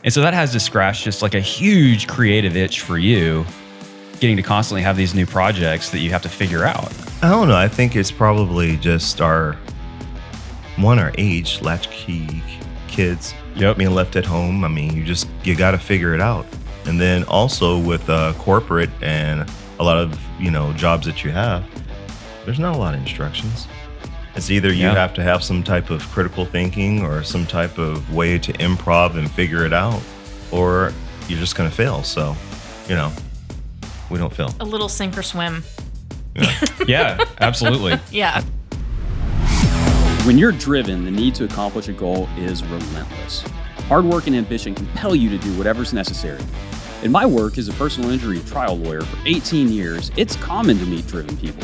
And so that has to scratch just like a huge creative itch for you, getting to constantly have these new projects that you have to figure out. I don't know. I think it's probably just our age, latchkey kids being left at home. I mean, you got to figure it out. And then also with corporate and a lot of, jobs that you have, there's not a lot of instructions. It's either you have to have some type of critical thinking or some type of way to improv and figure it out, or you're just going to fail. So, we don't fail. A little sink or swim. Yeah, absolutely. Yeah. When you're driven, the need to accomplish a goal is relentless. Hard work and ambition compel you to do whatever's necessary. In my work as a personal injury trial lawyer for 18 years, it's common to meet driven people.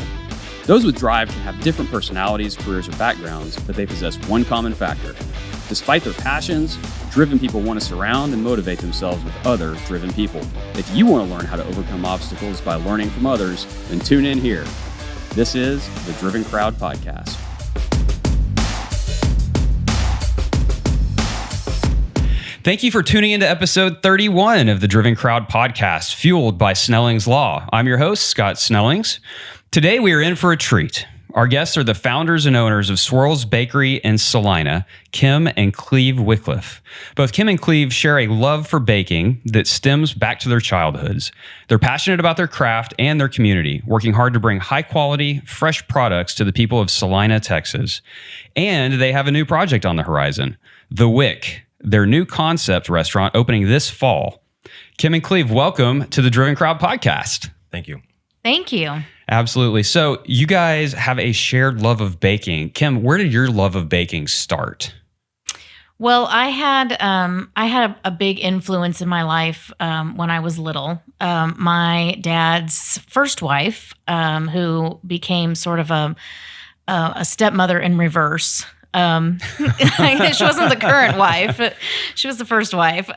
Those with drive can have different personalities, careers, or backgrounds, but they possess one common factor. Despite their passions, driven people want to surround and motivate themselves with other driven people. If you want to learn how to overcome obstacles by learning from others, then tune in here. This is the Driven Crowd Podcast. Thank you for tuning into episode 31 of the Driven Crowd Podcast, fueled by Snellings Law. I'm your host, Scott Snellings. Today, we are in for a treat. Our guests are the founders and owners of Swirls Bakery in Celina, Kim and Cleve Wickliffe. Both Kim and Cleve share a love for baking that stems back to their childhoods. They're passionate about their craft and their community, working hard to bring high-quality, fresh products to the people of Celina, Texas. And they have a new project on the horizon, the Wick, their new concept restaurant opening this fall. Kim and Cleve, welcome to the Driven Crowd Podcast. Thank you. Thank you. Absolutely. So you guys have a shared love of baking. Kim, where did your love of baking start? Well, I had a big influence in my life when I was little. My dad's first wife, who became sort of a stepmother in reverse. She wasn't the current wife, but she was the first wife.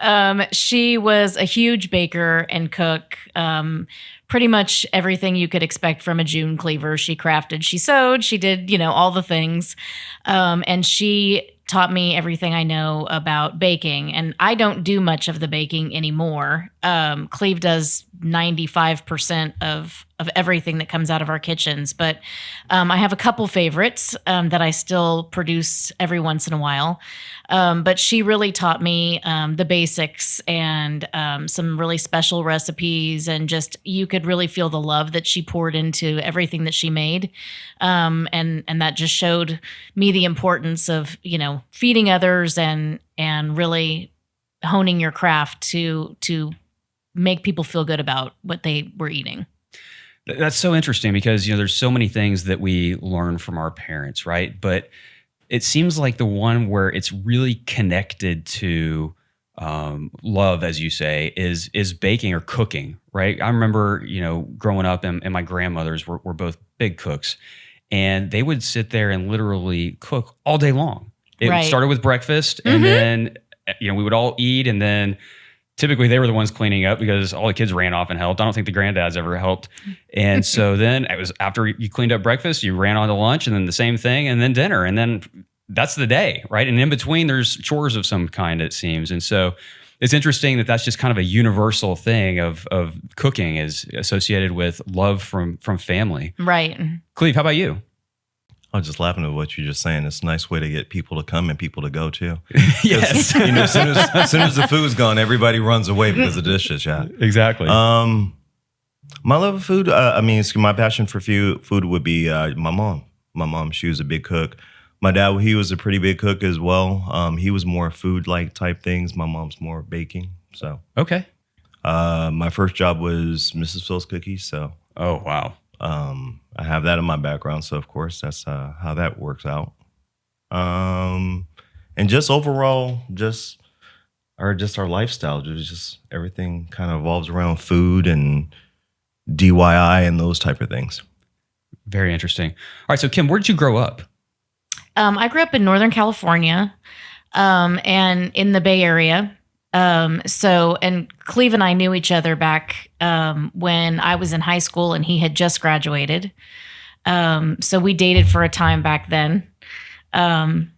She was a huge baker and cook. Pretty much everything you could expect from a June Cleaver. She crafted, she sewed, she did, all the things. And she taught me everything I know about baking. And I don't do much of the baking anymore. Cleve does 95% of everything that comes out of our kitchens. But I have a couple favorites that I still produce every once in a while. But she really taught me the basics and some really special recipes, and just you could really feel the love that she poured into everything that she made, and that just showed me the importance of feeding others and really honing your craft to make people feel good about what they were eating. That's so interesting because there's so many things that we learn from our parents, right? But it seems like the one where it's really connected to love, as you say, is baking or cooking, right? I remember, growing up and my grandmothers were both big cooks, and they would sit there and literally cook all day long. It started with breakfast, and then, we would all eat, and then typically they were the ones cleaning up because all the kids ran off and helped. I don't think the granddads ever helped. And so then it was after you cleaned up breakfast, you ran on to lunch, and then the same thing, and then dinner. And then that's the day, right? And in between, there's chores of some kind, it seems. And so it's interesting that that's just kind of a universal thing of cooking is associated with love from family. Right. Cleve, how about you? I was just laughing at what you're just saying. It's a nice way to get people to come and people to go too. Yes. As soon as the food's gone, everybody runs away because of the dishes. Yeah, exactly. My love of food. My passion for food would be my mom. My mom, she was a big cook. My dad, he was a pretty big cook as well. He was more food-like type things. My mom's more baking. So okay. My first job was Mrs. Phil's Cookies. So oh wow. I have that in my background, so of course that's how that works out. And just overall, our lifestyle, just everything kind of revolves around food and DIY and those type of things. Very interesting. All right, so Kim, where did you grow up? I grew up in Northern California, and in the Bay Area. And Cleve and I knew each other back when I was in high school and he had just graduated. So we dated for a time back then. And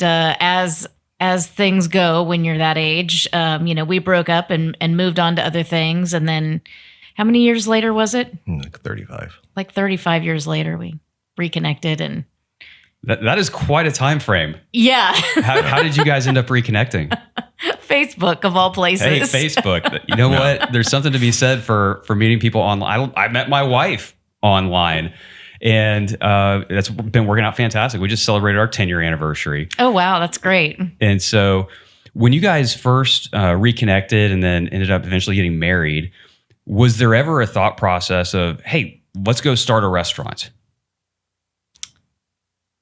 as as things go when you're that age. We broke up and moved on to other things. And then how many years later was it? Like 35. Like 35 years later, we reconnected. And that is quite a time frame. yeah. How did you guys end up reconnecting? Facebook of all places. Hey, Facebook. You know what? There's something to be said for meeting people online. I met my wife online, and that's been working out fantastic. We just celebrated our 10-year anniversary. Oh, wow. That's great. And so when you guys first reconnected and then ended up eventually getting married, was there ever a thought process of, hey, let's go start a restaurant?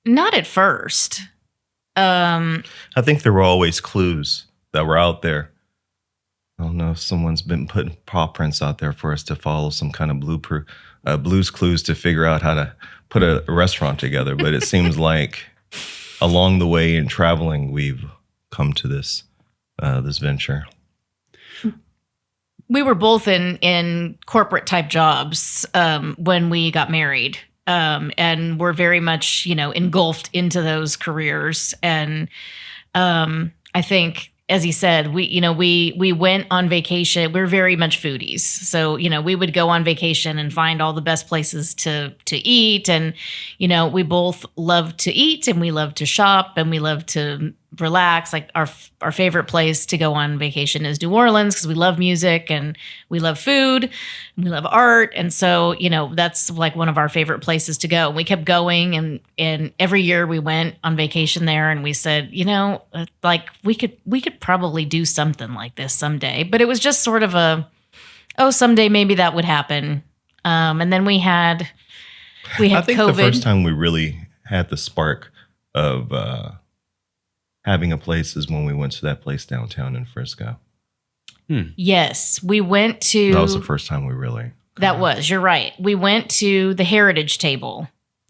Not at first. I think there were always clues that were out there. I don't know if someone's been putting paw prints out there for us to follow, some kind of Blue's Clues to figure out how to put a restaurant together. But it seems like along the way in traveling, we've come to this venture. We were both in corporate type jobs when we got married. And we're very much, engulfed into those careers. And I think, as he said, we went on vacation. We're very much foodies. So, we would go on vacation and find all the best places to eat. And, we both love to eat and we love to shop and we love to relax. Like our favorite place to go on vacation is New Orleans because we love music and we love food and we love art. And so, that's like one of our favorite places to go. And we kept going and every year we went on vacation there and we said, like we could probably do something like this someday. But it was just sort of someday maybe that would happen. And then we had I think COVID. the first time we really had the spark of having a place is when we went to that place downtown in Frisco. Yes, we went to. That was the first time we really. You're right. We went to the Heritage Table.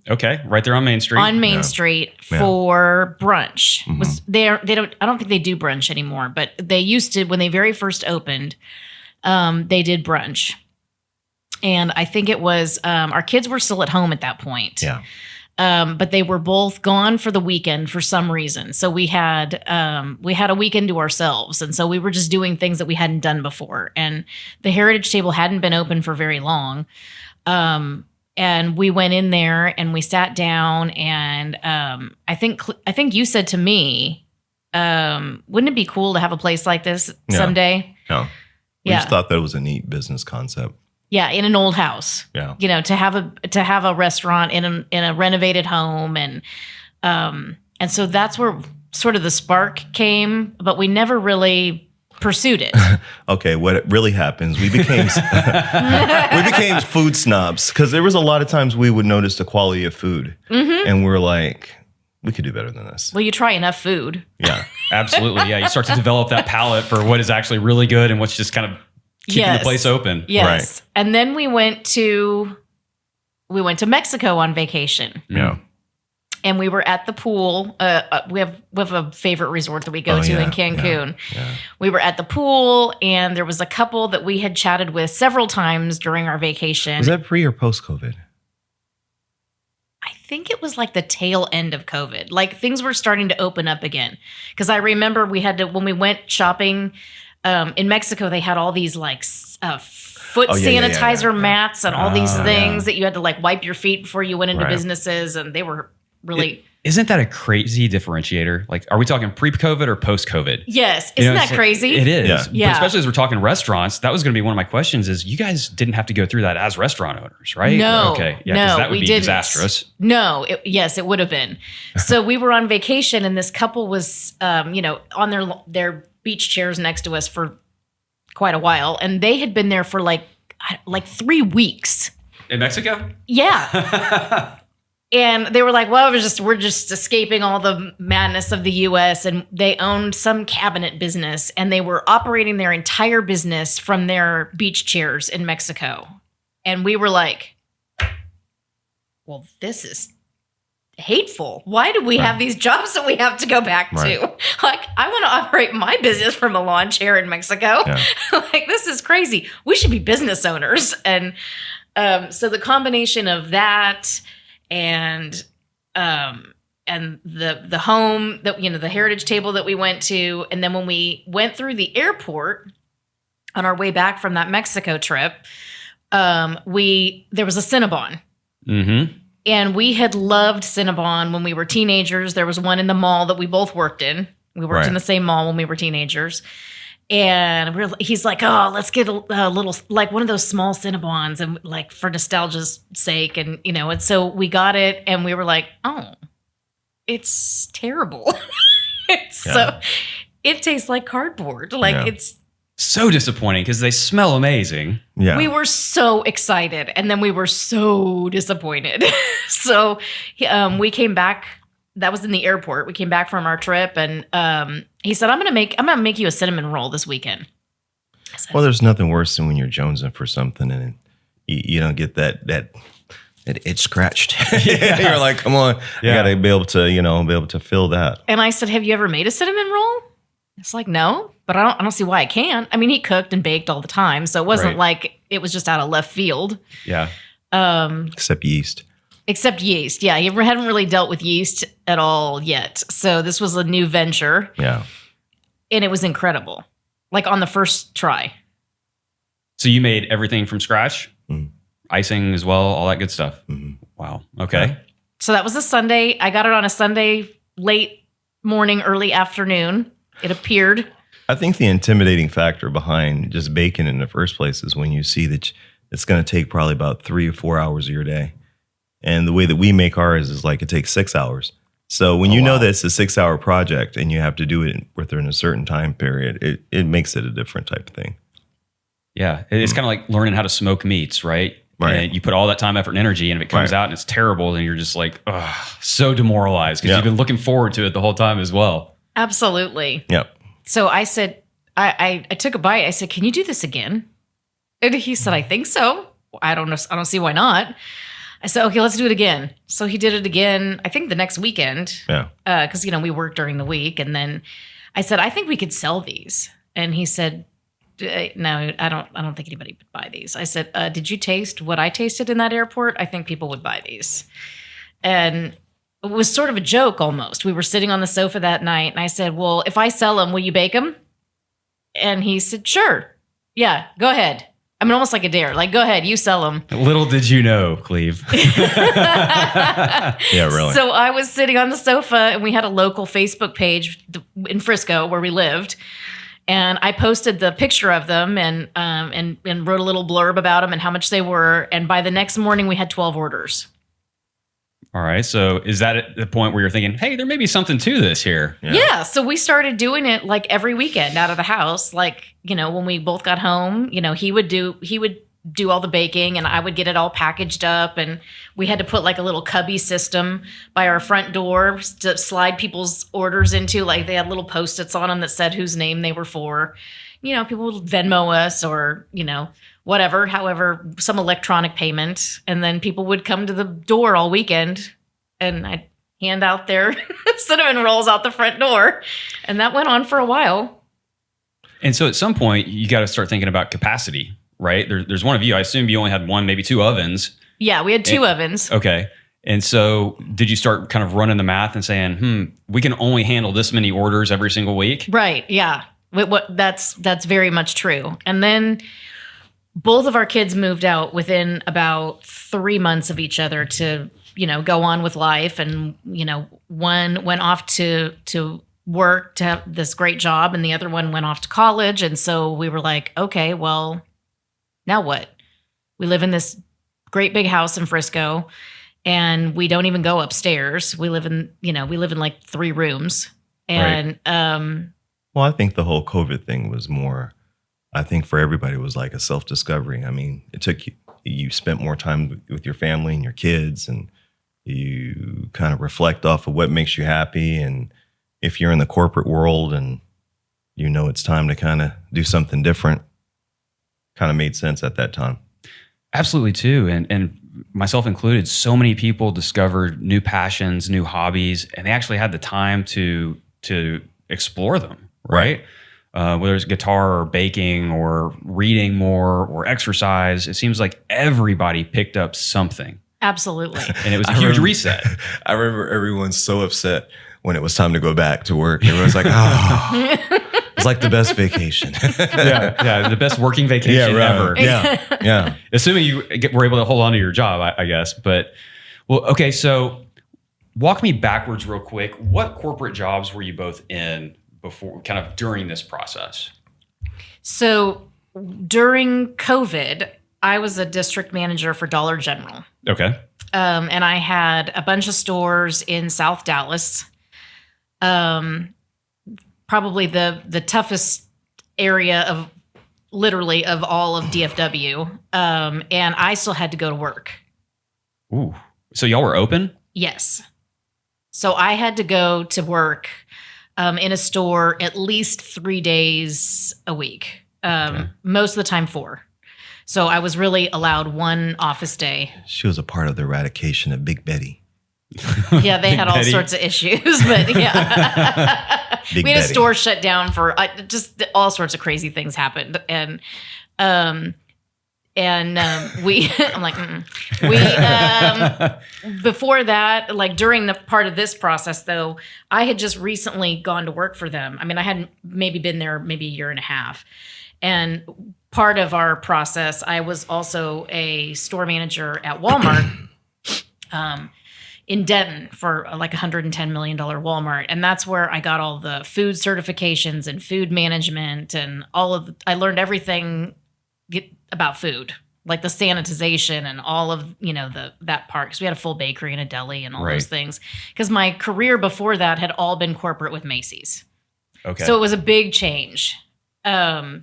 Okay, right there on Main Street. On Main Street for brunch. Mm-hmm. I don't think they do brunch anymore, but they used to when they very first opened. They did brunch, and I think it was our kids were still at home at that point. Yeah. But they were both gone for the weekend for some reason. So we had a weekend to ourselves. And so we were just doing things that we hadn't done before. And the Heritage Table hadn't been open for very long. And we went in there and we sat down and I think you said to me, wouldn't it be cool to have a place like this someday? No. We just thought that was a neat business concept. Yeah, in an old house. Yeah. To have a restaurant in a renovated home and so that's where sort of the spark came, but we never really pursued it. Okay, what really happens, we became food snobs because there was a lot of times we would notice the quality of food and we're like, we could do better than this. Well, you try enough food. Yeah. Absolutely. Yeah, you start to develop that palate for what is actually really good and what's just kind of keeping the place open. Yes. Right. And then we went to Mexico on vacation. Yeah. And we were at the pool. We have a favorite resort that we go to in Cancun. Yeah. We were at the pool and there was a couple that we had chatted with several times during our vacation. Was that pre or post COVID? I think it was like the tail end of COVID. Like things were starting to open up again. Because I remember when we went shopping in Mexico, they had all these like foot sanitizer mats and all these things that you had to like wipe your feet before you went into businesses. And they were really... Isn't that a crazy differentiator? Like, are we talking pre-COVID or post-COVID? Yes. Isn't that crazy? It is. Yeah. But especially as we're talking restaurants, that was going to be one of my questions is you guys didn't have to go through that as restaurant owners, right? No. Okay. Yeah, because that would be disastrous. No. Yes, it would have been. So we were on vacation and this couple was, on their beach chairs next to us for quite a while. And they had been there for like 3 weeks. In Mexico? Yeah. And they were like, well, we're just escaping all the madness of the U.S. And they owned some cabinet business and they were operating their entire business from their beach chairs in Mexico. And we were like, well, this is hateful. Why do we have these jobs that we have to go back to? Like, I want to operate my business from a lawn chair in Mexico. Yeah. Like, this is crazy. We should be business owners. And so the combination of that and and the home that, the heritage table that we went to. And then when we went through the airport on our way back from that Mexico trip, there was a Cinnabon. Mm-hmm. And we had loved Cinnabon when we were teenagers. There was one in the mall that we both worked in. We worked in the same mall when we were teenagers. And he's like, oh, let's get a little, like one of those small Cinnabons, and like for nostalgia's sake. And, and so we got it and we were like, oh, it's terrible. So it tastes like cardboard. Like it's so disappointing because they smell amazing. Yeah. We were so excited and then we were so disappointed. So we came back. That was in the airport. We came back from our trip and he said, I'm gonna make you a cinnamon roll this weekend. Well, there's nothing worse than when you're jonesing for something and you don't get that itch scratched. You're like, come on, you gotta be able to feel that. And I said, have you ever made a cinnamon roll? It's like, no, but I don't see why I can't. I mean, he cooked and baked all the time, so it wasn't like it was just out of left field. Yeah. Except yeast. Except yeast. Yeah, he hadn't really dealt with yeast at all yet. So this was a new venture. Yeah. And it was incredible. Like on the first try. So you made everything from scratch? Mm. Icing as well, all that good stuff? Mm-hmm. Wow. Okay. Yeah. So that was a Sunday. I got it on a Sunday, late morning, early afternoon. It appeared. I think the intimidating factor behind just baking in the first place is when you see that it's going to take probably about 3 or 4 hours of your day. And the way that we make ours is like it takes 6 hours. So when you know that it's a 6-hour project and you have to do it within a certain time period, it makes it a different type of thing. Yeah. It's kind of like learning how to smoke meats, right? Right. And you put all that time, effort, and energy, and if it comes out and it's terrible, then you're just like, ugh, so demoralized because you've been looking forward to it the whole time as well. Absolutely. Yep. So I said, I took a bite. I said, can you do this again? And he said, I think so. I don't know. I don't see why not. I said, okay, let's do it again. So he did it again, I think the next weekend. Yeah. Because, we worked during the week. And then I said, I think we could sell these. And he said, no, I don't think anybody would buy these. I said, did you taste what I tasted in that airport? I think people would buy these. And it was sort of a joke almost. We were sitting on the sofa that night and I said, well, if I sell them, will you bake them? And he said, sure. Yeah, go ahead. I mean, almost like a dare. Like, go ahead, you sell them. Little did you know, Cleve. Yeah, really. So I was sitting on the sofa and we had a local Facebook page in Frisco where we lived. And I posted the picture of them and wrote a little blurb about them and how much they were. And by the next morning, we had 12 orders. All right. So is that at the point where you're thinking, hey, there may be something to this here? Yeah. So we started doing it like every weekend out of the house. Like, when we both got home, he would do all the baking and I would get it all packaged up. And we had to put like a little cubby system by our front door to slide people's orders into. Like they had little Post-its on them that said whose name they were for. People would Venmo us or, whatever, however, some electronic payment. And then people would come to the door all weekend and I'd hand out their cinnamon rolls out the front door. And that went on for a while. And so at some point, you got to start thinking about capacity, right? There's one of you. I assume you only had one, maybe two ovens. Yeah, we had two ovens. Okay. And so did you start kind of running the math and saying, we can only handle this many orders every single week? Right. Yeah. That's very much true. And then both of our kids moved out within about 3 months of each other to, go on with life. And, one went off to work to have this great job and the other one went off to college. And so we were like, okay, well, now what? We live in this great big house in Frisco and we don't even go upstairs. We live in like 3 rooms. And, well, I think the whole COVID thing was more, I think for everybody it was like a self-discovery. I mean, it took you spent more time with your family and your kids and you kind of reflect off of what makes you happy. And if you're in the corporate world and it's time to kind of do something different, kind of made sense at that time. Absolutely too. And myself included, so many people discovered new passions, new hobbies, and they actually had the time to explore them, right? Whether it's guitar or baking or reading more or exercise, it seems like everybody picked up something. Absolutely. And it was a huge reset. I remember everyone so upset when it was time to go back to work. Everyone's like, oh, it's like the best vacation. Yeah, the best working vacation ever. Yeah. Assuming you were able to hold on to your job, I guess. But, well, okay, so walk me backwards real quick. What corporate jobs were you both in before, kind of during this process? So during COVID, I was a district manager for Dollar General. Okay. And I had a bunch of stores in South Dallas. Probably the toughest area of all of DFW. And I still had to go to work. Ooh. So y'all were open? Yes. So I had to go to work in a store at least 3 days a week. Most of the time 4. So I was really allowed 1 office day. She was a part of the eradication of Big Betty. Yeah, they had all sorts of issues, but yeah. We had a store shut down for just all sorts of crazy things happened. And we, I'm like, before that, like during the part of this process though, I had just recently gone to work for them. I mean, I hadn't maybe been there maybe a year and a half. And part of our process, I was also a store manager at Walmart in Denton for like $110 million Walmart. And that's where I got all the food certifications and food management and I learned everything about food, like the sanitization and all of, that part. Because we had a full bakery and a deli and all those things. Because my career before that had all been corporate with Macy's. Okay. So it was a big change. I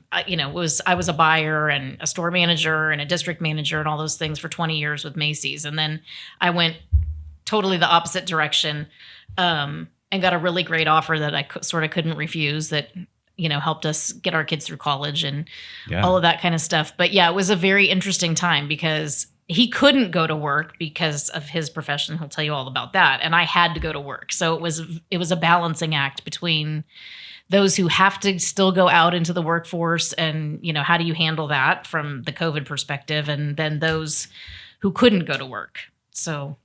was a buyer and a store manager and a district manager and all those things for 20 years with Macy's. And then I went totally the opposite direction and got a really great offer that I sort of couldn't refuse that, helped us get our kids through college and all of that kind of stuff. But yeah, it was a very interesting time because he couldn't go to work because of his profession. He'll tell you all about that. And I had to go to work. So it was a balancing act between those who have to still go out into the workforce and, how do you handle that from the COVID perspective? And then those who couldn't go to work. So.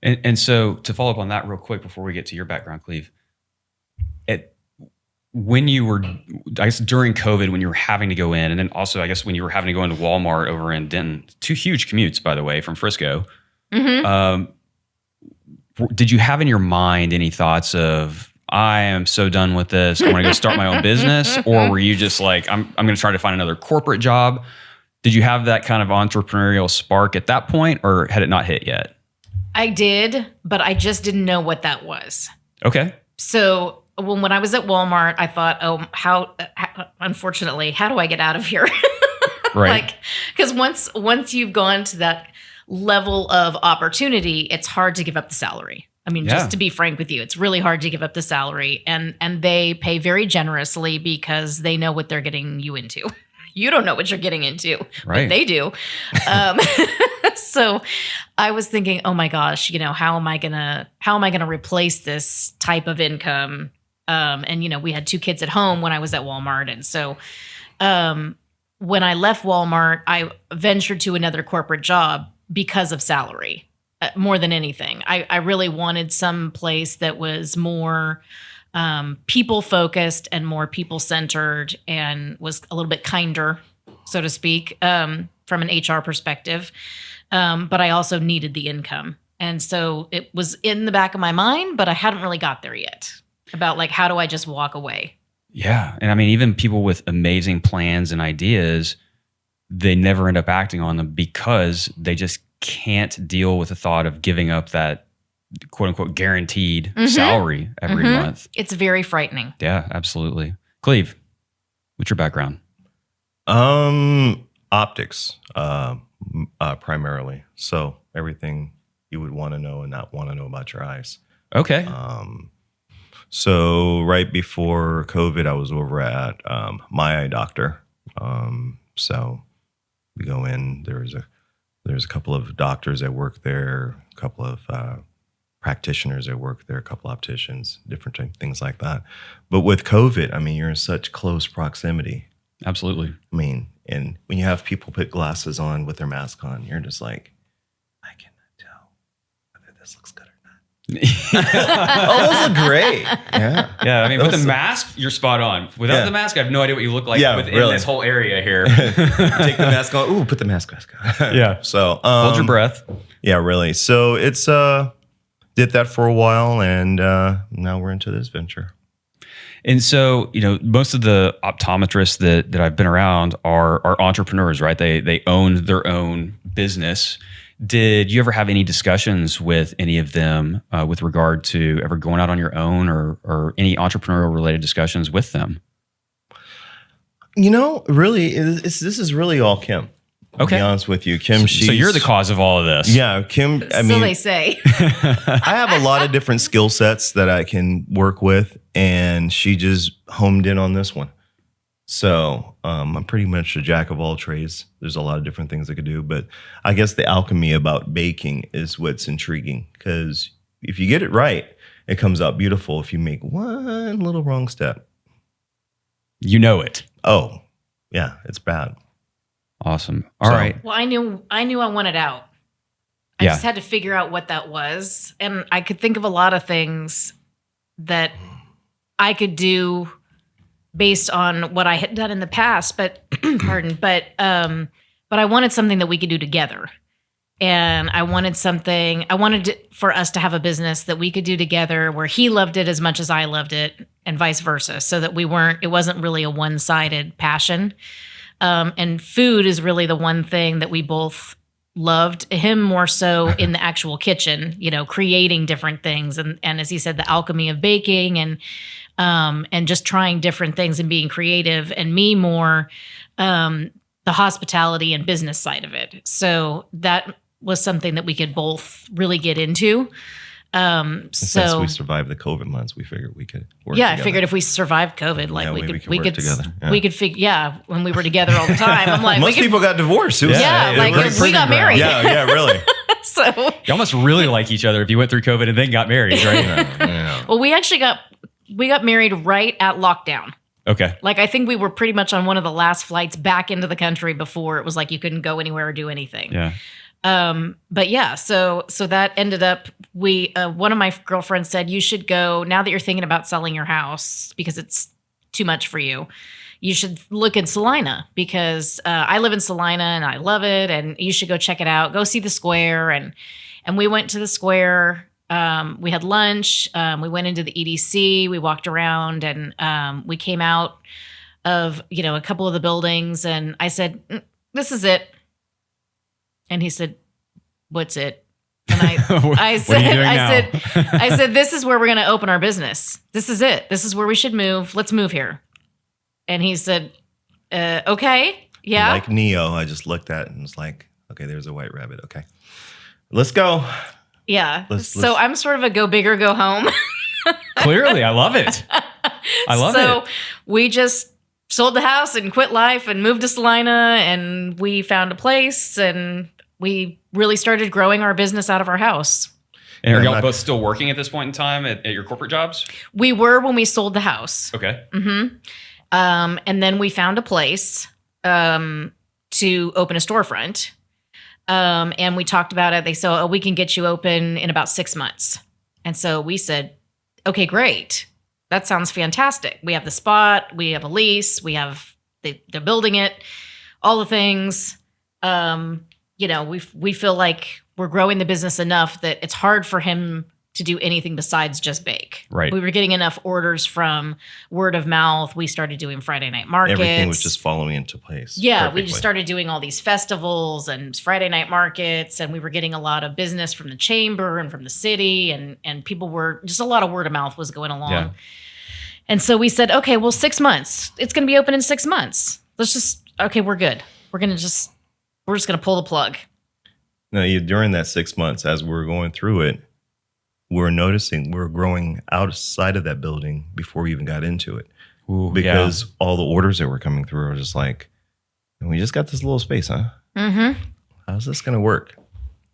And so to follow up on that real quick before we get to your background, Cleve, when you were, I guess during COVID, when you were having to go in, and then also I guess when you were having to go into Walmart over in Denton, 2 huge commutes, by the way, from Frisco. Mm-hmm. Did you have in your mind any thoughts of, I am so done with this, I want to go start my own business? Or were you just like, I'm going to try to find another corporate job? Did you have that kind of entrepreneurial spark at that point, or had it not hit yet? I did, but I just didn't know what that was. Okay. So when I was at Walmart, I thought, unfortunately, how do I get out of here? Right. Because once you've gone to that level of opportunity, it's hard to give up the salary. I mean, just to be frank with you, it's really hard to give up the salary, and they pay very generously because they know what they're getting you into. You don't know what you're getting into, but they do. So I was thinking, oh my gosh, how am I gonna replace this type of income? And we had 2 kids at home when I was at Walmart, and so when I left Walmart, I ventured to another corporate job because of salary. More than anything, I really wanted some place that was more people focused and more people centered and was a little bit kinder, so to speak, from an HR perspective. But I also needed the income. And so it was in the back of my mind, but I hadn't really got there yet about like, how do I just walk away? Yeah. And I mean, even people with amazing plans and ideas, they never end up acting on them because they just can't deal with the thought of giving up that quote unquote guaranteed salary every month. It's very frightening. Yeah, absolutely. Cleve, what's your background? Optics, primarily. So everything you would want to know and not want to know about your eyes. Okay. So right before COVID, I was over at my eye doctor. So we go in. There's a couple of doctors that work there, a couple of practitioners that work there, a couple of opticians, different things like that. But with COVID, I mean, you're in such close proximity. Absolutely. I mean, and when you have people put glasses on with their mask on, you're just like, I cannot this looks good or not. Oh, those look great. Yeah. Yeah, I mean, with the mask, you're spot on. Without the mask, I have no idea what you look like within this whole area here. Take the mask on. Ooh, put the mask on. Yeah. So hold your breath. Yeah, really. So it's did that for a while, and now we're into this venture. And so, most of the optometrists that I've been around are entrepreneurs, right? They own their own business. Did you ever have any discussions with any of them with regard to ever going out on your own or any entrepreneurial related discussions with them? Really, this is really all Kim. To be honest with you, Kim. So you're the cause of all of this. Yeah, Kim. I mean, so they say. I have a lot of different skill sets that I can work with, and she just homed in on this one. So I'm pretty much a jack of all trades. There's a lot of different things I could do, but I guess the alchemy about baking is what's intriguing, because if you get it right, it comes out beautiful. If you make one little wrong step, you know it. Oh, yeah, it's bad. Awesome. All right. Well, I knew I wanted out. I just had to figure out what that was. And I could think of a lot of things that I could do based on what I had done in the past, but but I wanted something that we could do together. And I wanted for us to have a business that we could do together where he loved it as much as I loved it and vice versa, so that it wasn't really a one-sided passion. And food is really the one thing that we both loved. Him more so in the actual kitchen, creating different things. And as he said, the alchemy of baking and just trying different things and being creative, and me more the hospitality and business side of it. So that was something that we could both really get into. Since we survived the COVID months, we figured we could work together. I figured if we survived COVID, we could together. Yeah. We could figure. Yeah, when we were together all the time, I'm like, most people got divorced. We got married. Yeah, really. So you almost really like each other if you went through COVID and then got married, right? Yeah. Well, we actually got married right at lockdown. Okay. Like, I think we were pretty much on one of the last flights back into the country before it was like you couldn't go anywhere or do anything. Yeah. But yeah, so that ended up, one of my girlfriends said, you should go, now that you're thinking about selling your house because it's too much for you, you should look in Celina, because I live in Celina and I love it, and you should go check it out. Go see the square. And we went to the square. We had lunch. We went into the EDC. We walked around, and we came out of, a couple of the buildings, and I said, this is it. And he said, what's it? And I said, this is where we're going to open our business. This is it. This is where we should move. Let's move here. And he said, okay. Yeah. Like Neo, I just looked at it and was like, okay, there's a white rabbit. Okay, let's go. Yeah. So I'm sort of a go big or go home. Clearly. I love it. So we just sold the house and quit life and moved to Celina, and we found a place, and we really started growing our business out of our house. And are y'all both still working at this point in time at your corporate jobs? We were when we sold the house. Okay. Mm-hmm. And then we found a place to open a storefront. And we talked about it. They said, we can get you open in about 6 months. And so we said, okay, great. That sounds fantastic. We have the spot. We have a lease. We have, they're building it, all the things. We feel like we're growing the business enough that it's hard for him to do anything besides just bake. Right. We were getting enough orders from word of mouth. We started doing Friday night markets. Everything was just falling into place. Yeah, perfectly. we just started doing all these festivals and Friday night markets, and we were getting a lot of business from the chamber and from the city, and people were, just a lot of word of mouth was going along. Yeah. And so we said, okay, well, 6 months. It's going to be open in 6 months. We're good. We're just going to pull the plug. No, during that 6 months, as we were going through it, we're noticing we're growing outside of that building before we even got into it. Ooh, because all the orders that were coming through were just like, we just got this little space, huh? Mm-hmm. How's this going to work?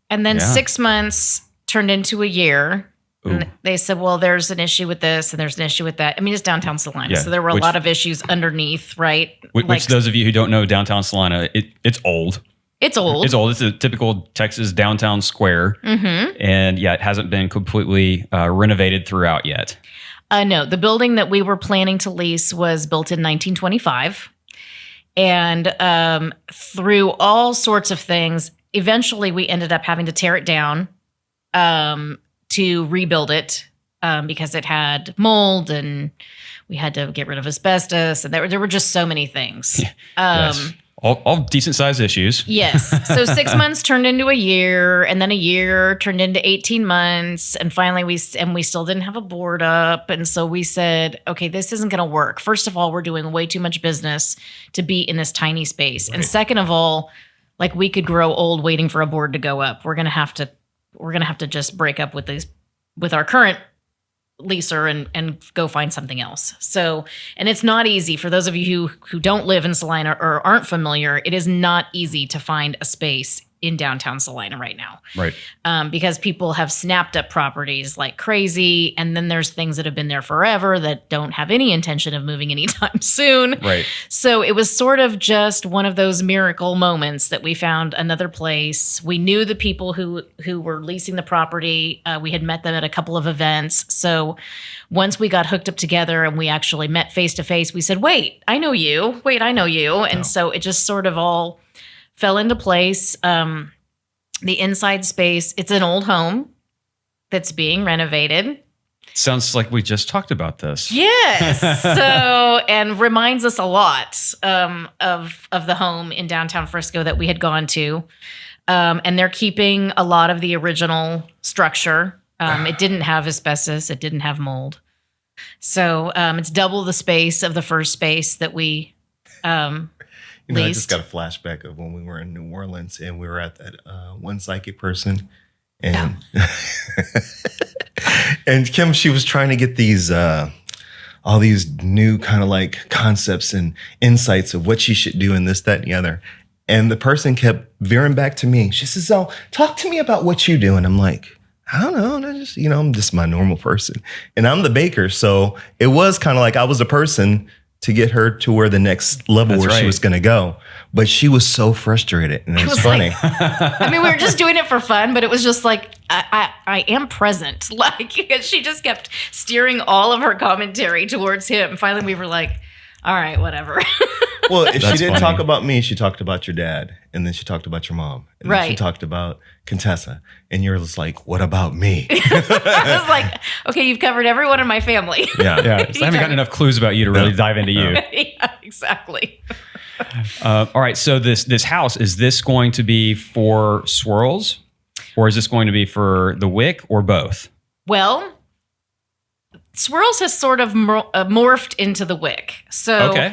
And then 6 months turned into a year. And they said, well, there's an issue with this and there's an issue with that. I mean, it's downtown Celina. So there were a lot of issues underneath, right? Which those of you who don't know downtown Celina, it's old. It's old. It's old. It's a typical Texas downtown square. Mm-hmm. And yeah, it hasn't been completely renovated throughout yet. No, the building that we were planning to lease was built in 1925. And through all sorts of things, eventually we ended up having to tear it down to rebuild it because it had mold and we had to get rid of asbestos. And there were just so many things. Yes. All decent sized issues. Yes. So 6 months turned into a year, and then a year turned into 18 months. And finally we still didn't have a board up. And so we said, okay, this isn't going to work. First of all, we're doing way too much business to be in this tiny space. Right. And second of all, like we could grow old waiting for a board to go up. We're going to have to just break up with our current leaser and go find something else. So, and it's not easy for those of you who don't live in Celina or aren't familiar. It is not easy to find a space in downtown Celina right now. Right. Because people have snapped up properties like crazy. And then there's things that have been there forever that don't have any intention of moving anytime soon. Right. So it was sort of just one of those miracle moments that we found another place. We knew the people who were leasing the property. We had met them at a couple of events. So once we got hooked up together and we actually met face to face, we said, wait, I know you. Wait, I know you. And so it just sort of all fell into place. The inside space, it's an old home that's being renovated. Sounds like we just talked about this. Yes. So, and reminds us a lot of the home in downtown Frisco that we had gone to. And they're keeping a lot of the original structure. It didn't have asbestos. It didn't have mold. So it's double the space of the first space that we I just got a flashback of when we were in New Orleans and we were at that one psychic person. And and Kim, she was trying to get these all these new kind of like concepts and insights of what she should do and this, that, and the other. And the person kept veering back to me. She says, "So talk to me about what you do." And I'm like, I don't know. I'm just my normal person. And I'm the baker. So it was kind of like I was the person to get her to where the next level she was going to go. But she was so frustrated. And it was funny. Like, I mean, we were just doing it for fun, but it was just like, I am present. Like, she just kept steering all of her commentary towards him. Finally, we were like, all right, whatever. Well, if she didn't talk about me, she talked about your dad. And then she talked about your mom. And then she talked about Contessa. And you're just like, what about me? I was like, okay, you've covered everyone in my family. Yeah. So I haven't gotten enough clues about you to really dive into you. Yeah, exactly. All right. So this house, is this going to be for Swirls? Or is this going to be for the Wick or both? Well, Swirls has sort of morphed into the Wick. So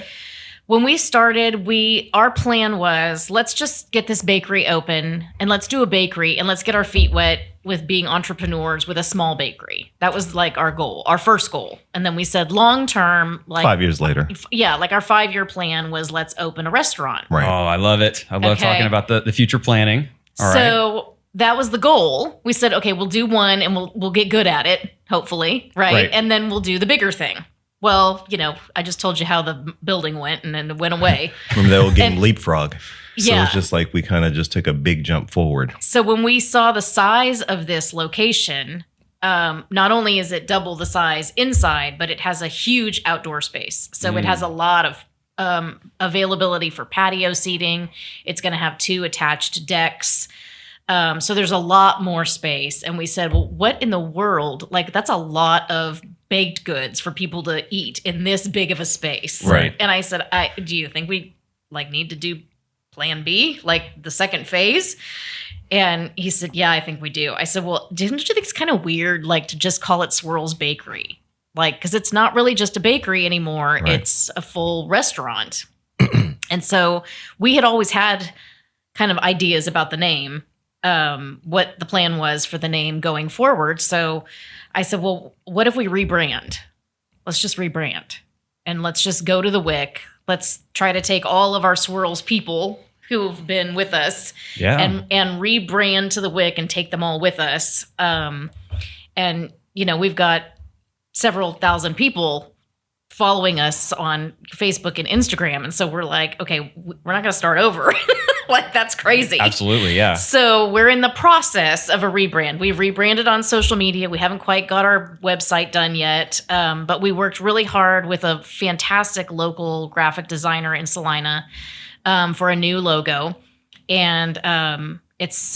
when we started, our plan was, let's just get this bakery open and let's do a bakery and let's get our feet wet with being entrepreneurs with a small bakery. That was like our goal, our first goal. And then we said long term, like 5 years later. Yeah, like our 5-year plan was let's open a restaurant. Right. Oh, I love it. I love talking about the future planning. All right. So that was the goal. We said, okay, we'll do one and we'll get good at it, hopefully, right? And then we'll do the bigger thing. Well, I just told you how the building went and then it went away. Remember that old game Leapfrog? So Yeah. it's just like we kind of just took a big jump forward. So when we saw the size of this location, not only is it double the size inside, but it has a huge outdoor space. So it has a lot of availability for patio seating. It's going to have 2 attached decks. So there's a lot more space. And we said, well, what in the world? Like, that's a lot of baked goods for people to eat in this big of a space. Right. And I said, do you think we need to do plan B, like the second phase? And he said, yeah, I think we do. I said, well, didn't you think it's kind of weird, like, to just call it Swirls Bakery? Like, because it's not really just a bakery anymore. Right. It's a full restaurant. And so we had always had kind of ideas about the name, what the plan was for the name going forward. So I said, well, what if we rebrand? Let's just rebrand and let's just go to the Wick. Let's try to take all of our Swirls people who've been with us and rebrand to the Wick and take them all with us. And, we've got several thousand people following us on Facebook and Instagram. And so we're like, okay, we're not going to start over. Like, that's crazy. Absolutely, yeah. So we're in the process of a rebrand. We've rebranded on social media. We haven't quite got our website done yet, but we worked really hard with a fantastic local graphic designer in Celina for a new logo. And it's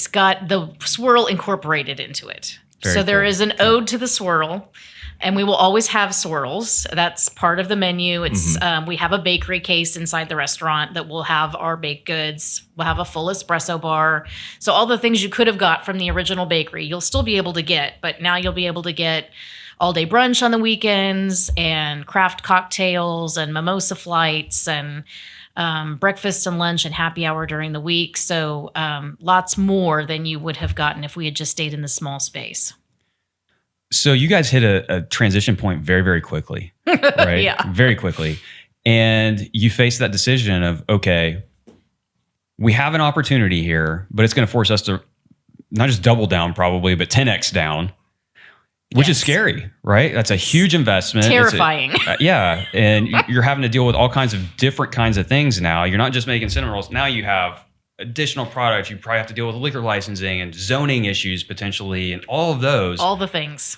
got the swirl incorporated into it. Very so there cool. is an ode to the swirl. And we will always have swirls. That's part of the menu. It's we have a bakery case inside the restaurant that will have our baked goods. We'll have a full espresso bar. So all the things you could have got from the original bakery, you'll still be able to get. But now you'll be able to get all-day brunch on the weekends and craft cocktails and mimosa flights and breakfast and lunch and happy hour during the week. So lots more than you would have gotten if we had just stayed in the small space. So you guys hit a transition point very, very quickly, right? Yeah. Very quickly. And you face that decision of, okay, we have an opportunity here, but it's going to force us to not just double down probably, but 10x down, which is scary, right? That's a huge investment. Terrifying. Yeah. And you're having to deal with all kinds of different kinds of things now. You're not just making cinnamon rolls. Now you have additional products. You probably have to deal with liquor licensing and zoning issues potentially and all of those. All the things.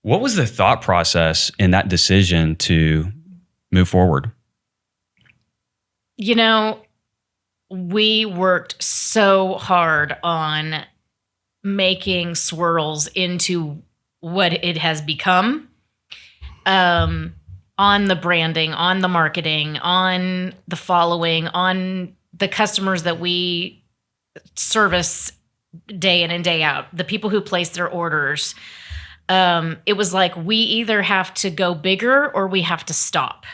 What was the thought process in that decision to move forward? You know, we worked so hard on making Swirls into what it has become, on the branding, on the marketing, on the following, on the customers that we service day in and day out, the people who place their orders. It was like, we either have to go bigger or we have to stop.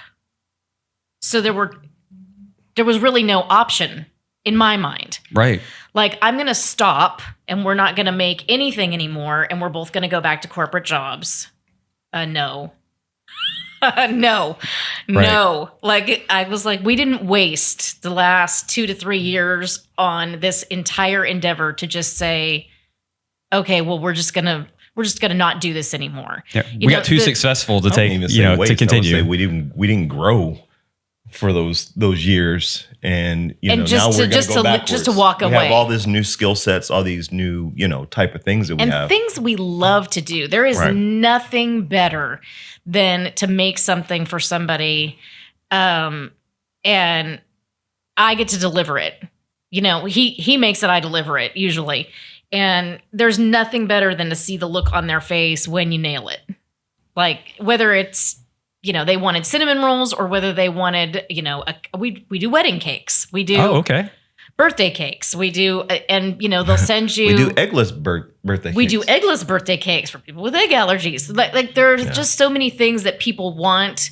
So there was really no option in my mind. Right. Like, I'm going to stop and we're not going to make anything anymore. And we're both going to go back to corporate jobs. No. No. Like, I was like, we didn't waste the last 2 to 3 years on this entire endeavor to just say, okay, well, we're just going to not do this anymore. Yeah. We got too successful to take, to continue. I would say we didn't grow for those years, and now we're going to go backwards. Just to walk away. We have all these new skill sets, all these new type of things that we have, and things we love to do. There is nothing better than to make something for somebody, and I get to deliver it. He makes it, I deliver it usually. And there's nothing better than to see the look on their face when you nail it. Like, whether it's, they wanted cinnamon rolls or whether they wanted, we do wedding cakes. We do birthday cakes. We do, and, they'll send you. We do eggless birthday cakes. We do eggless birthday cakes for people with egg allergies. Like there's just so many things that people want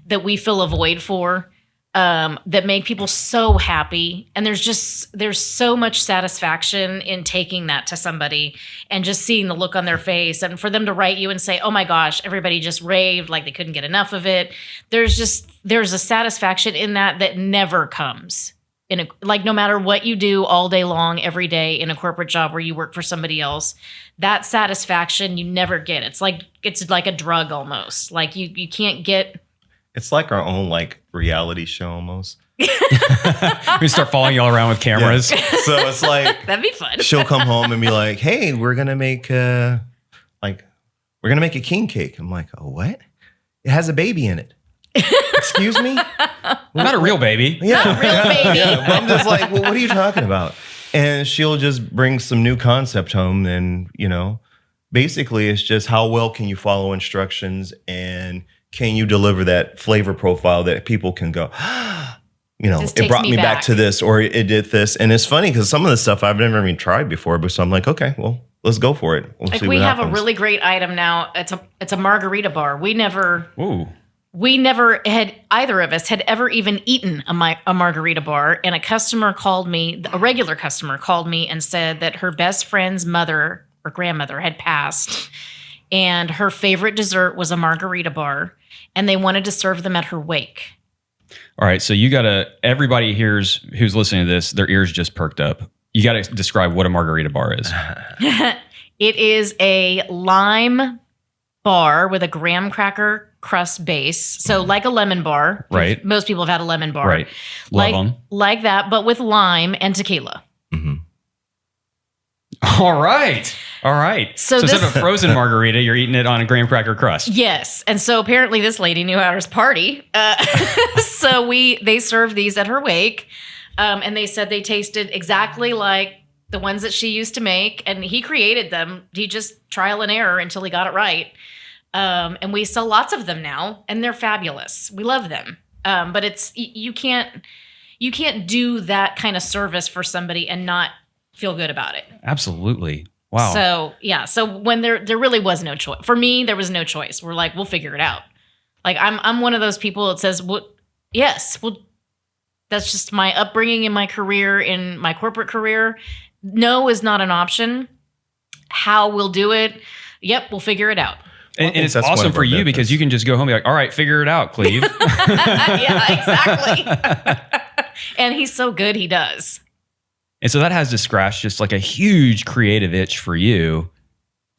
that we fill a void for. That make people so happy. And there's so much satisfaction in taking that to somebody and just seeing the look on their face, and for them to write you and say, oh my gosh, everybody just raved, like they couldn't get enough of it. There's a satisfaction in that never comes no matter what you do all day long, every day in a corporate job where you work for somebody else, that satisfaction you never get. It's like a drug almost. Like you can't get. It's like our own reality show almost. We start following y'all around with cameras. Yeah. So it's like that'd be fun. She'll come home and be like, "Hey, we're gonna make a king cake." I'm like, "Oh, what? It has a baby in it." Excuse me? Not a real baby. Yeah, not a real baby. Yeah. Well, I'm just like, well, what are you talking about? And she'll just bring some new concept home, and basically, it's just how well can you follow instructions and can you deliver that flavor profile that people can go, it brought me back to this, or it did this. And it's funny because some of the stuff I've never even tried before, but so I'm like, okay, well, let's go for it. We'll see we what have happens. a really great item now. It's a margarita bar. We never had, either of us had ever even eaten a margarita bar. And a regular customer called me and said that her best friend's mother or grandmother had passed, and her favorite dessert was a margarita bar, and they wanted to serve them at her wake. All right, so everybody who's listening to this, their ears just perked up. You got to describe what a margarita bar is. It is a lime bar with a graham cracker crust base. So like a lemon bar. Right. Most people have had a lemon bar. Right. Love them. Like that, but with lime and tequila. Mm-hmm. All right. So instead of a frozen margarita, you're eating it on a graham cracker crust. Yes. And so apparently this lady knew how to party. So they served these at her wake. And they said they tasted exactly like the ones that she used to make. And he created them. He just trial and error until he got it right. And we sell lots of them now, and they're fabulous. We love them. But it's you can't do that kind of service for somebody and not feel good about it. Absolutely. Wow. So yeah. So when there really was no choice for me, there was no choice. We're like, we'll figure it out. Like I'm one of those people that says, well, yes, well, that's just my upbringing in my career, in my corporate career. No is not an option. How we'll do it. Yep, we'll figure it out. And it's awesome for you because you can just go home and be like, all right, figure it out, Cleve. Yeah, exactly. And he's so good, he does. And so that has to scratch just like a huge creative itch for you,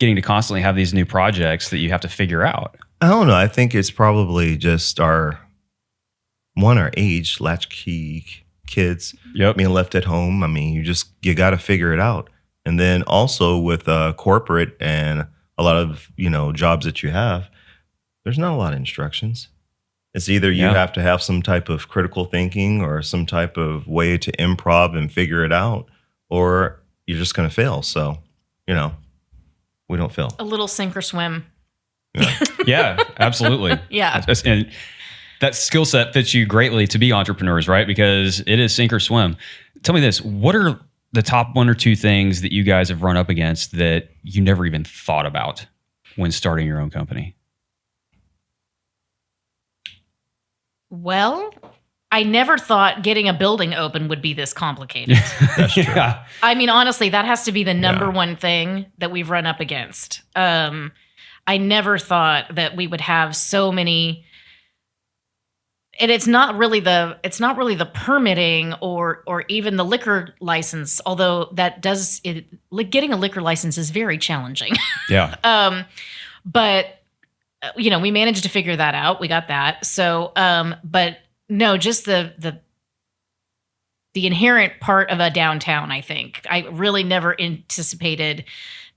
getting to constantly have these new projects that you have to figure out. I don't know. I think it's probably just our age, latchkey kids being left at home. I mean, you got to figure it out. And then also with corporate and a lot of, jobs that you have, there's not a lot of instructions. It's either you have to have some type of critical thinking or some type of way to improv and figure it out, or you're just going to fail. So, we don't fail. A little sink or swim. Yeah, absolutely. Yeah. And that skill set fits you greatly to be entrepreneurs, right? Because it is sink or swim. Tell me this, what are the top one or two things that you guys have run up against that you never even thought about when starting your own company? Well, I never thought getting a building open would be this complicated. That's true. Yeah. I mean, honestly, that has to be the number one thing that we've run up against. I never thought that we would have so many. And it's not really the permitting or even the liquor license, although getting a liquor license is very challenging. Yeah. But we managed to figure that out. We got that. So, but no, just the inherent part of a downtown. I think I really never anticipated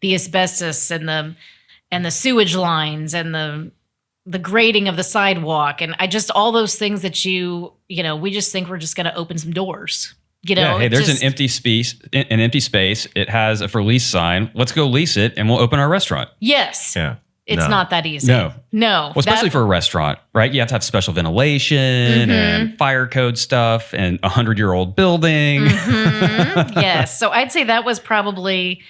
the asbestos and the sewage lines and the grading of the sidewalk, and all those things that we just think we're just going to open some doors. Hey, there's an empty space. It has a for lease sign. Let's go lease it, and we'll open our restaurant. Yes. Yeah. It's not that easy. No. Well, especially for a restaurant, right? You have to have special ventilation and fire code stuff and a 100-year-old building. Mm-hmm. Yes. So I'd say that was probably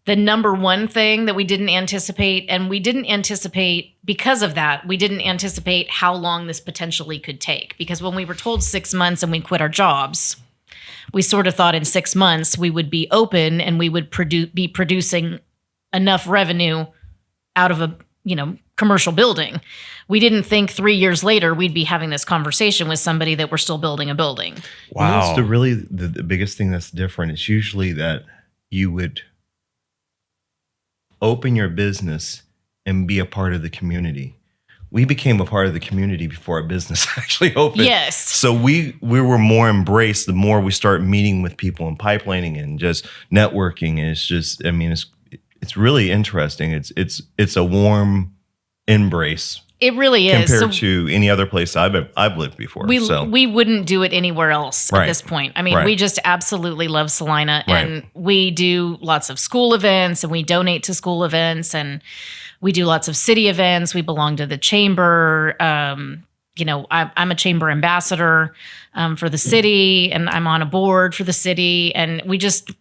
the number one thing that we didn't anticipate. And we didn't anticipate, because of that, we didn't anticipate how long this potentially could take. Because when we were told 6 months and we quit our jobs, we sort of thought in 6 months we would be open and we would be producing enough revenue out of a commercial building. We didn't think 3 years later we'd be having this conversation with somebody that we're still building a building. Wow. That's the biggest thing that's different. It's usually that you would open your business and be a part of the community. We became a part of the community before our business actually opened. Yes. So we were more embraced the more we start meeting with people and pipelining and just networking. And it's just, it's really interesting. It's a warm embrace. It really is. Compared to any other place I've lived before. We wouldn't do it anywhere else at this point. I mean, we just absolutely love Celina, and we do lots of school events, and we donate to school events, and we do lots of city events. We belong to the chamber. I'm a chamber ambassador for the city, and I'm on a board for the city, and we just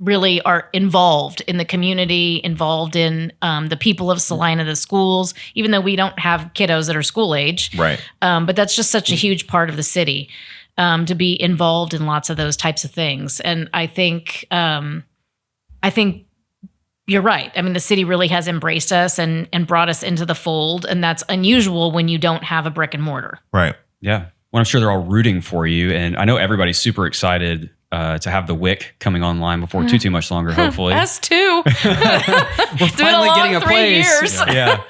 really are involved in the community, involved in the people of Celina, the schools, even though we don't have kiddos that are school age. Right. But that's just such a huge part of the city to be involved in lots of those types of things. And I think you're right. I mean, the city really has embraced us and brought us into the fold. And that's unusual when you don't have a brick and mortar. Right. Yeah. Well, I'm sure they're all rooting for you. And I know everybody's super excited to have the Wick coming online before too much longer, hopefully. Us too. We're finally getting a place. Years. Yeah.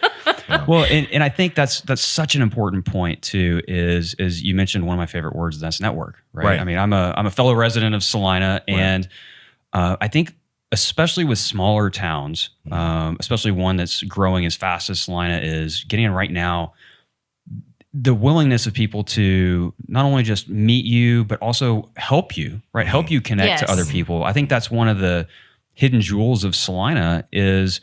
Well, and I think that's such an important point too. Is you mentioned one of my favorite words, that's network, right? I mean, I'm a fellow resident of Celina, and I think especially with smaller towns, especially one that's growing as fast as Celina is getting in right now, the willingness of people to not only just meet you, but also help you, right? Help you connect to other people. I think that's one of the hidden jewels of Celina is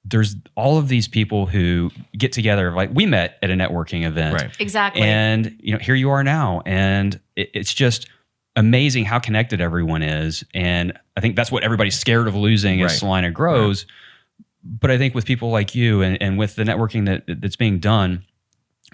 there's all of these people who get together. Like we met at a networking event. Right. Exactly. And here you are now. And it's just amazing how connected everyone is. And I think that's what everybody's scared of losing as Celina grows. Right. But I think with people like you and with the networking that's being done,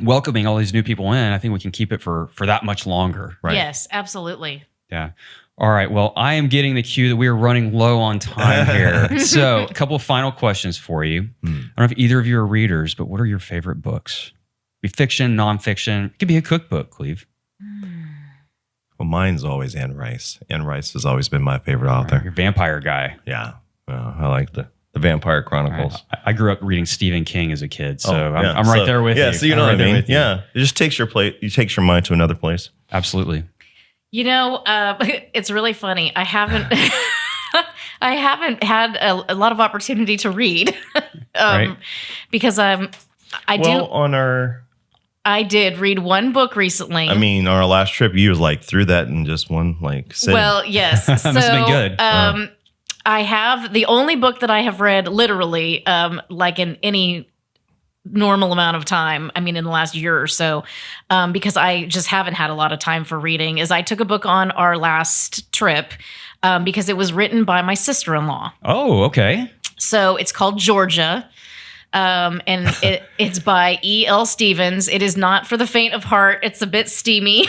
welcoming all these new people in, I think we can keep it for that much longer. Right? Yes, absolutely. Yeah. All right. Well, I am getting the cue that we are running low on time here. So a couple of final questions for you. I don't know if either of you are readers, but what are your favorite books? Be fiction, nonfiction. It could be a cookbook, Cleve. Well, mine's always Anne Rice. Anne Rice has always been my favorite author. You're a vampire guy. Yeah. I like the Vampire Chronicles. Right. I grew up reading Stephen King as a kid, so I'm right there with you. Yeah, so you know what I mean? Yeah. It just takes your mind to another place. Absolutely. It's really funny. I haven't had a lot of opportunity to read because I did read one book recently. I mean, on our last trip, you was like through that in just one sitting. Well, yes. So, that must have been good. I have the only book that I have read literally like in any normal amount of time, I mean in the last year or so, because I just haven't had a lot of time for reading, is I took a book on our last trip because it was written by my sister-in-law. Oh, okay. So it's called Georgia. And it's by E.L. Stevens. It is not for the faint of heart. It's a bit steamy.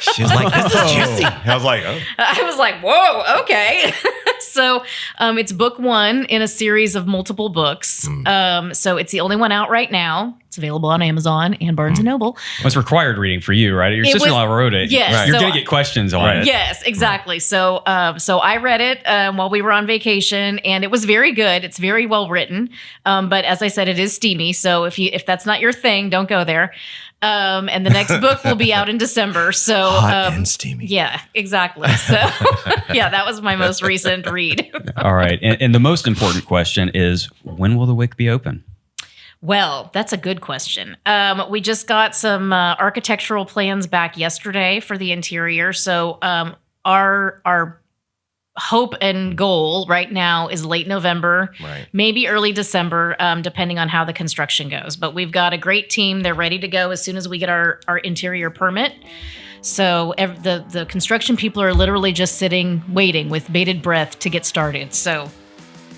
She's like, this is juicy. I was like, whoa, okay. So it's book one in a series of multiple books. So it's the only one out right now. It's available on Amazon and Barnes & Noble. Well, it's required reading for you, right? Your sister-in-law wrote it. Yes. Right. You're going to get questions on it. Yes, exactly. Right. So I read it while we were on vacation, and it was very good. It's very well written. But as I said, it is steamy. So if that's not your thing, don't go there. And the next book will be out in December. So hot and steamy. Yeah, exactly. So yeah, that was my most recent read. All right. And the most important question is, when will the Wick be open? Well, that's a good question. We just got some architectural plans back yesterday for the interior. So our hope and goal right now is late November, maybe early December, depending on how the construction goes. But we've got a great team. They're ready to go as soon as we get our interior permit. So the construction people are literally just sitting, waiting with bated breath to get started. So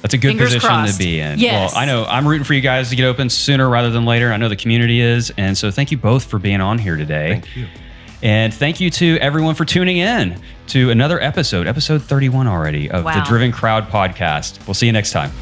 that's a good position crossed. To be in. Yes. Well, I know I'm rooting for you guys to get open sooner rather than later. I know the community is. And so thank you both for being on here today. Thank you. And thank you to everyone for tuning in to another episode 31 already of the Driven Crowd podcast. We'll see you next time.